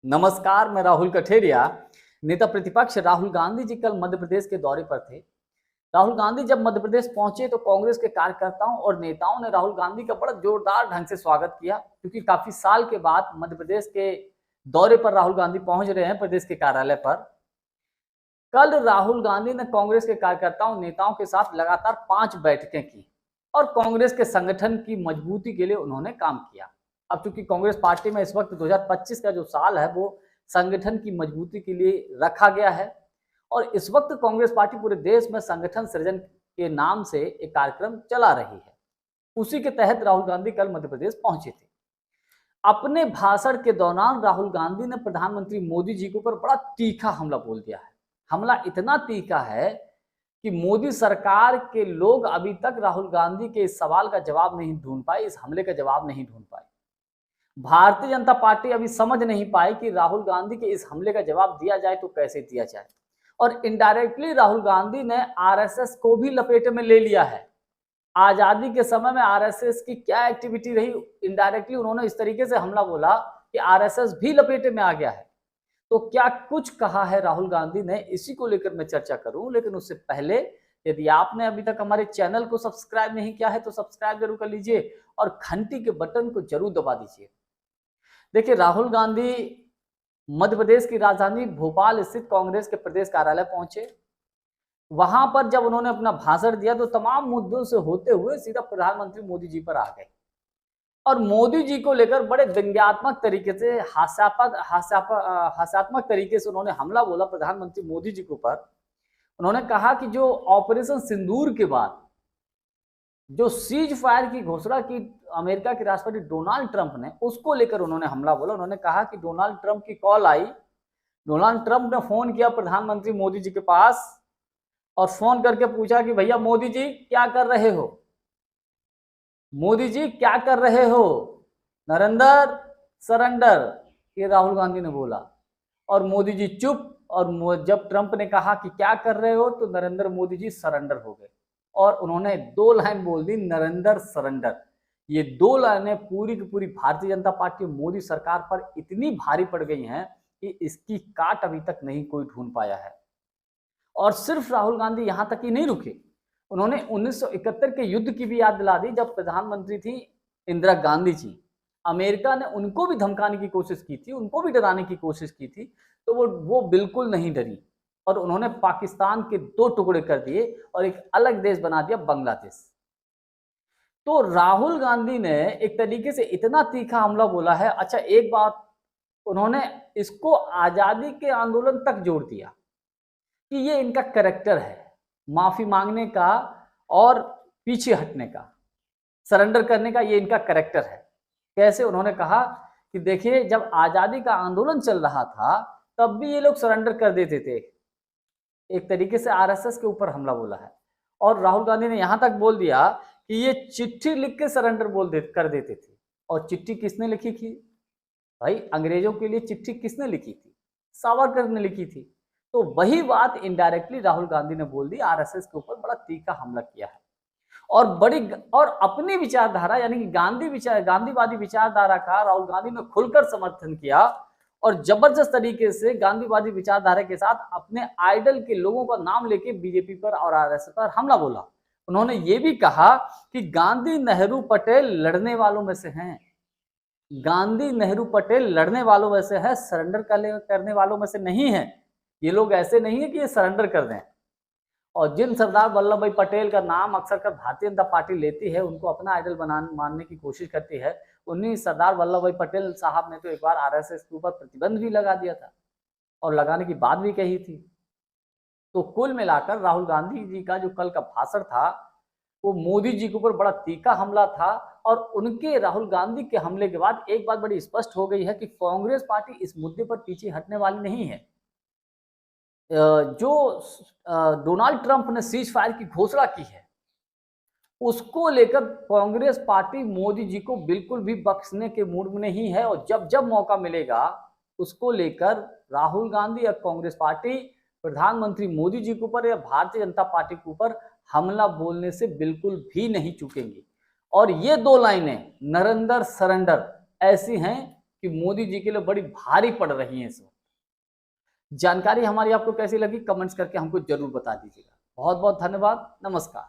नमस्कार, मैं राहुल कठेरिया। नेता प्रतिपक्ष राहुल गांधी जी कल मध्य प्रदेश के दौरे पर थे। राहुल गांधी जब मध्य प्रदेश पहुंचे तो कांग्रेस के कार्यकर्ताओं और नेताओं ने राहुल गांधी का बड़ा जोरदार ढंग से स्वागत किया, क्योंकि काफी साल के बाद मध्य प्रदेश के दौरे पर राहुल गांधी पहुंच रहे हैं प्रदेश के कार्यालय पर। कल राहुल गांधी ने कांग्रेस के कार्यकर्ताओं नेताओं के साथ लगातार 5 बैठकें की और कांग्रेस के संगठन की मजबूती के लिए उन्होंने काम किया। अब चूंकि कांग्रेस पार्टी में इस वक्त 2025 का जो साल है वो संगठन की मजबूती के लिए रखा गया है और इस वक्त कांग्रेस पार्टी पूरे देश में संगठन सृजन के नाम से एक कार्यक्रम चला रही है। उसी के तहत राहुल गांधी कल मध्य प्रदेश पहुंचे थे। अपने भाषण के दौरान राहुल गांधी ने प्रधानमंत्री मोदी जी के ऊपर बड़ा तीखा हमला बोल दिया है। हमला इतना तीखा है कि मोदी सरकार के लोग अभी तक राहुल गांधी के इस सवाल का जवाब नहीं ढूंढ पाए, इस हमले का जवाब नहीं ढूंढ पाए। भारतीय जनता पार्टी अभी समझ नहीं पाई कि राहुल गांधी के इस हमले का जवाब दिया जाए तो कैसे दिया जाए, और इनडायरेक्टली राहुल गांधी ने आरएसएस को भी लपेटे में ले लिया है। आजादी के समय में आरएसएस की क्या एक्टिविटी रही, इनडायरेक्टली उन्होंने इस तरीके से हमला बोला कि आरएसएस भी लपेटे में आ गया है। तो क्या कुछ कहा है राहुल गांधी ने, इसी को लेकर मैं चर्चा करूं। लेकिन उससे पहले यदि आपने अभी तक हमारे चैनल को सब्सक्राइब नहीं किया है तो सब्सक्राइब जरूर कर लीजिए और घंटी के बटन को जरूर दबा दीजिए। देखिए, राहुल गांधी मध्य प्रदेश की राजधानी भोपाल स्थित कांग्रेस के प्रदेश कार्यालय पहुंचे। वहां पर जब उन्होंने अपना भाषण दिया तो तमाम मुद्दों से होते हुए सीधा प्रधानमंत्री मोदी जी पर आ गए और मोदी जी को लेकर बड़े व्यंग्यात्मक तरीके से हास्यात्मक तरीके से उन्होंने हमला बोला प्रधानमंत्री मोदी जी के ऊपर। उन्होंने कहा कि जो ऑपरेशन सिंदूर के बाद जो सीज फायर की घोषणा की अमेरिका के राष्ट्रपति डोनाल्ड ट्रंप ने, उसको लेकर उन्होंने हमला बोला। उन्होंने कहा कि डोनाल्ड ट्रंप की कॉल आई, डोनाल्ड ट्रंप ने फोन किया प्रधानमंत्री मोदी जी के पास और फोन करके पूछा कि भैया मोदी जी क्या कर रहे हो, मोदी जी क्या कर रहे हो, नरेंद्र सरेंडर, ये राहुल गांधी ने बोला और मोदी जी चुप। और जब ट्रंप ने कहा कि क्या कर रहे हो तो नरेंद्र मोदी जी सरेंडर हो गए और उन्होंने 2 लाइन बोल दी, नरेंद्र सरेंडर। ये 2 लाइनें पूरी की पूरी भारतीय जनता पार्टी मोदी सरकार पर इतनी भारी पड़ गई हैं कि इसकी काट अभी तक नहीं कोई ढूंढ पाया है। और सिर्फ राहुल गांधी यहां तक ही नहीं रुके, उन्होंने 1971 के युद्ध की भी याद दिला दी, जब प्रधानमंत्री थी इंदिरा गांधी जी। अमेरिका ने उनको भी धमकाने की कोशिश की थी, उनको भी डराने की कोशिश की थी, तो वो बिल्कुल नहीं डरी और उन्होंने पाकिस्तान के 2 टुकड़े कर दिए और एक अलग देश बना दिया, बांग्लादेश। तो राहुल गांधी ने एक तरीके से इतना तीखा हमला बोला है। अच्छा, एक बात, उन्होंने इसको आजादी के आंदोलन तक जोड़ दिया कि ये इनका कैरेक्टर है, माफी मांगने का और पीछे हटने का, सरेंडर करने का, ये इनका कैरेक्टर है। कैसे? उन्होंने कहा कि देखिए, जब आजादी का आंदोलन चल रहा था तब भी ये लोग सरेंडर कर देते थे। एक तरीके से आरएसएस के ऊपर हमला बोला है और राहुल गांधी ने यहां तक बोल दिया कि ये चिट्ठी लिख के सरेंडर कर देते थे। और चिट्ठी किसने लिखी थी भाई? अंग्रेजों के लिए चिट्ठी किसने लिखी थी? सावरकर ने लिखी थी। तो वही बात इनडायरेक्टली राहुल गांधी ने बोल दी, आरएसएस के ऊपर बड़ा तीखा हमला किया है और अपनी विचारधारा यानी कि गांधीवादी विचारधारा का राहुल गांधी ने खुलकर समर्थन किया और जबरदस्त तरीके से गांधीवादी विचारधारा के साथ अपने आइडल के लोगों का नाम लेके बीजेपी पर और आरएसएस पर हमला बोला। उन्होंने ये भी कहा कि गांधी नेहरू पटेल लड़ने वालों में से हैं, गांधी नेहरू पटेल लड़ने वालों में से है, सरेंडर करने वालों में से नहीं है। ये लोग ऐसे नहीं है कि ये सरेंडर कर दें। और जिन सरदार वल्लभ भाई पटेल का नाम अक्सर कर भारतीय जनता पार्टी लेती है, उनको अपना आइडल मानने की कोशिश करती है, उन्हीं सरदार वल्लभ भाई पटेल साहब ने तो एक बार आरएसएस के ऊपर प्रतिबंध भी लगा दिया था और लगाने की बात भी कही थी। तो कुल मिलाकर राहुल गांधी जी का जो कल का भाषण था वो मोदी जी के ऊपर बड़ा तीखा हमला था और उनके राहुल गांधी के हमले के बाद एक बात बड़ी स्पष्ट हो गई है कि कांग्रेस पार्टी इस मुद्दे पर पीछे हटने वाली नहीं है। जो डोनाल्ड ट्रंप ने सीज फायर की घोषणा की है उसको लेकर कांग्रेस पार्टी मोदी जी को बिल्कुल भी बख्शने के मूड में नहीं है और जब जब मौका मिलेगा उसको लेकर राहुल गांधी या कांग्रेस पार्टी प्रधानमंत्री मोदी जी के ऊपर या भारतीय जनता पार्टी के ऊपर हमला बोलने से बिल्कुल भी नहीं चूकेंगे। और ये 2 लाइनें, नरेंद्र सरेंडर, ऐसी हैं कि मोदी जी के लिए बड़ी भारी पड़ रही हैं इस वक्त। जानकारी हमारी आपको कैसी लगी कमेंट्स करके हमको जरूर बता दीजिएगा। बहुत बहुत धन्यवाद। नमस्कार।